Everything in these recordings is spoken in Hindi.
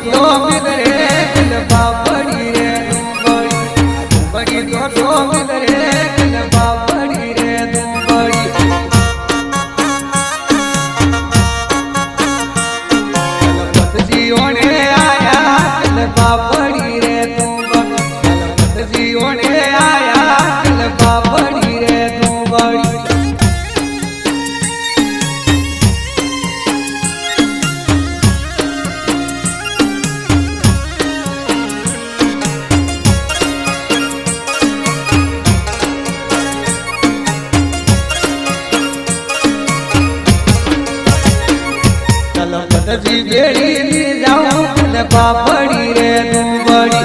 तो मिल रे गलबा पड़ी रे बड़ी तो मिल रे गलबा पड़ी रे बड़ी गलपत जी होने आया गलबा पड़ी रे गलपत जी होने आया गलबा पड़ी रे बड़ी जी बेड़ी ली जाऊं गलबा पड़ी रे बड़ी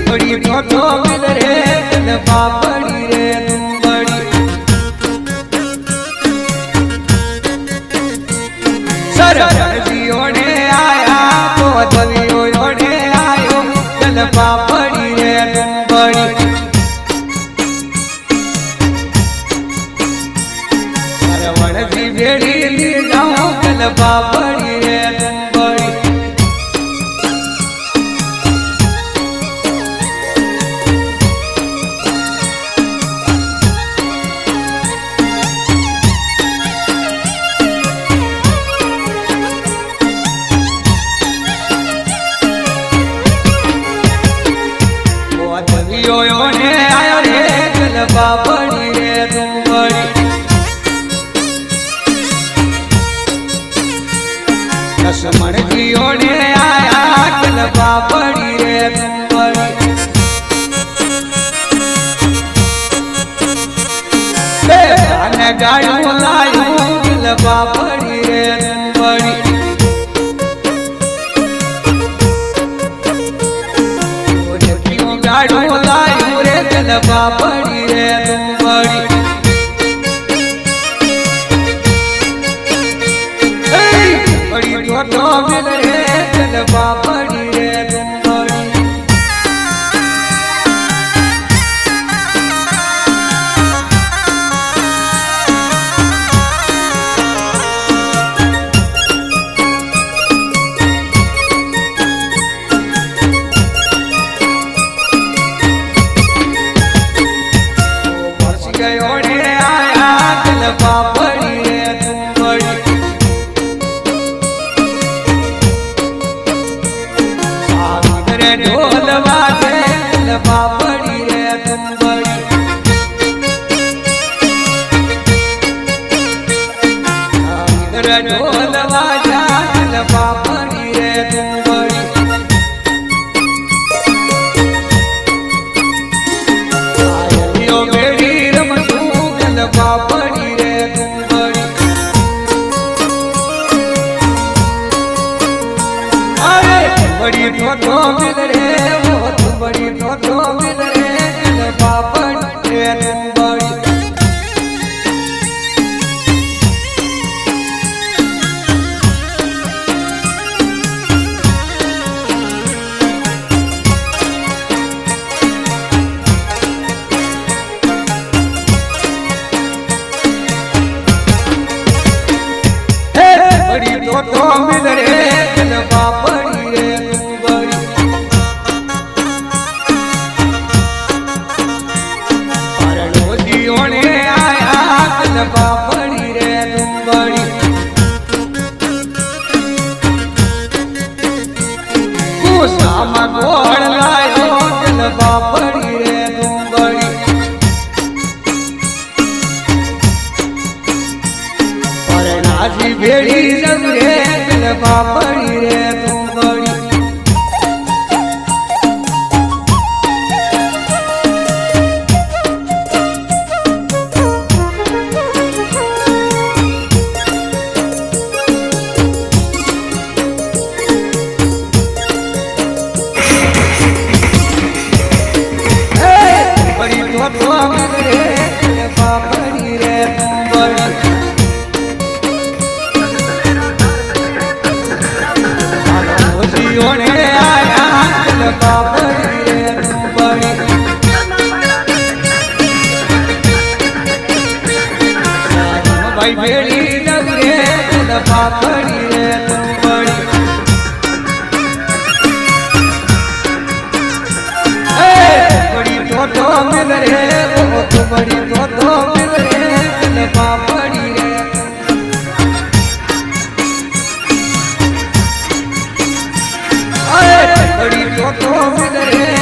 बड़ी तो मिल रे गलबा पड़ी रे बड़ी सरदार जी होने आया तो दवी होने आयो गलबा पड़ी रे बड़ी जी बेड़ी ली जाऊं गलबा पड़ी रे बड़ी वो दवियो ने आयो रे गलबा पड़ी रे बड़ी लक्ष्मण जी होने आया गलबा पड़ी रे बड़ी देवान गाड़ू लायू गलबा पड़ी रे बड़ी गाड़ू लायू रे गलबा पड़ी रे बड़ी बड़ी तो मिल रे गलबा पड़ी रे बड़ी बस गयो ने आया गलबा पड़ी रे बड़ी ढोल बाजे गलबा पड़ी रे बड़ी ढोल बाजा गलबा पड़ी रे बड़ी आयो बेड़ी रमतू गलबा पड़ी रे बड़ी अरे बड़ी तो मिल रे वो बड़ी तो मिल रे गलबा पड़ी रे बड़ी बड़ी तो मिल रे गलबा पड़ी रे बड़ी जी होने आया गलबा पड़ी रे बड़ी शाम गोड़ लायो गलबा पड़ी रे बड़ी नाजी बेड़ी जब रे गलबा पड़ी रे बड़ी तो मिल रे गलबा पड़ी रे बड़ी બાપડી રે ડુંગળી તો મિલ રે ડુંગળી તો મિલ રે બાપડી રે ડુંગળી તો મિલ રે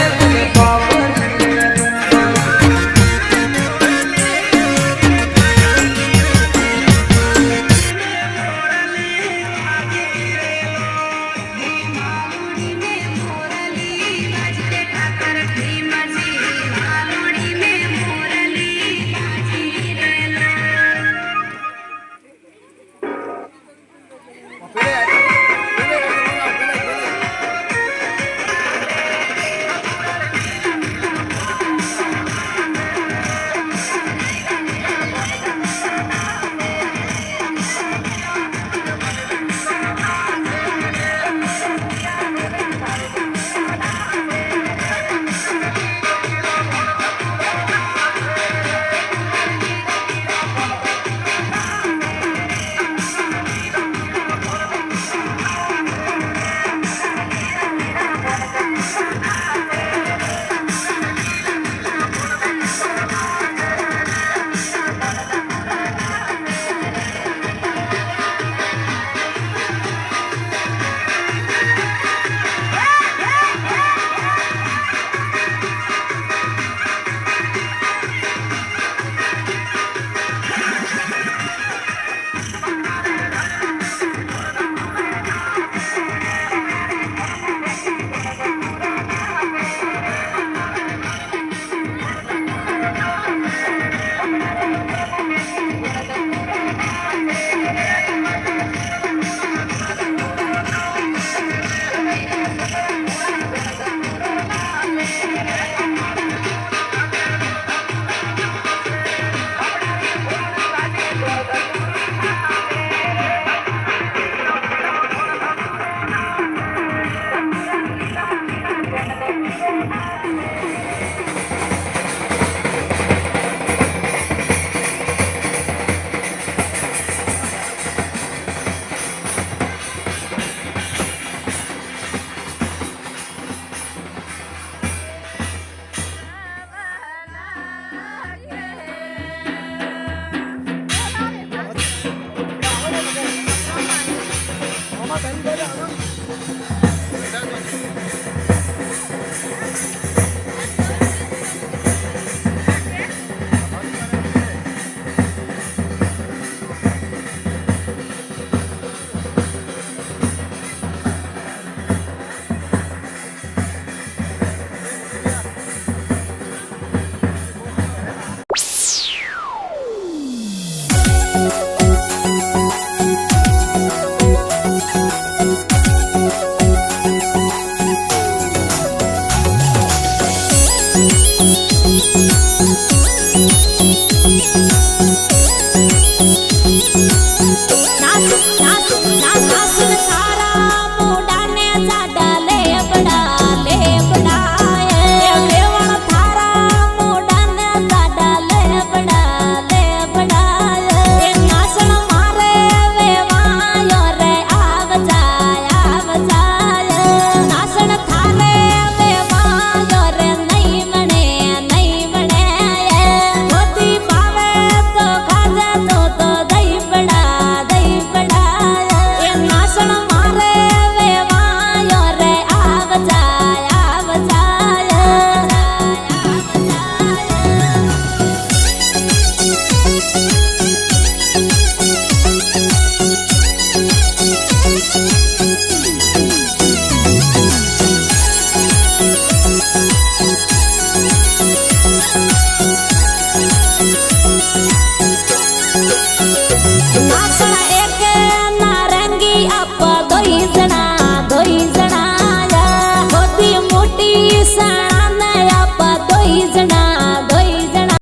दोई जना मोटी सा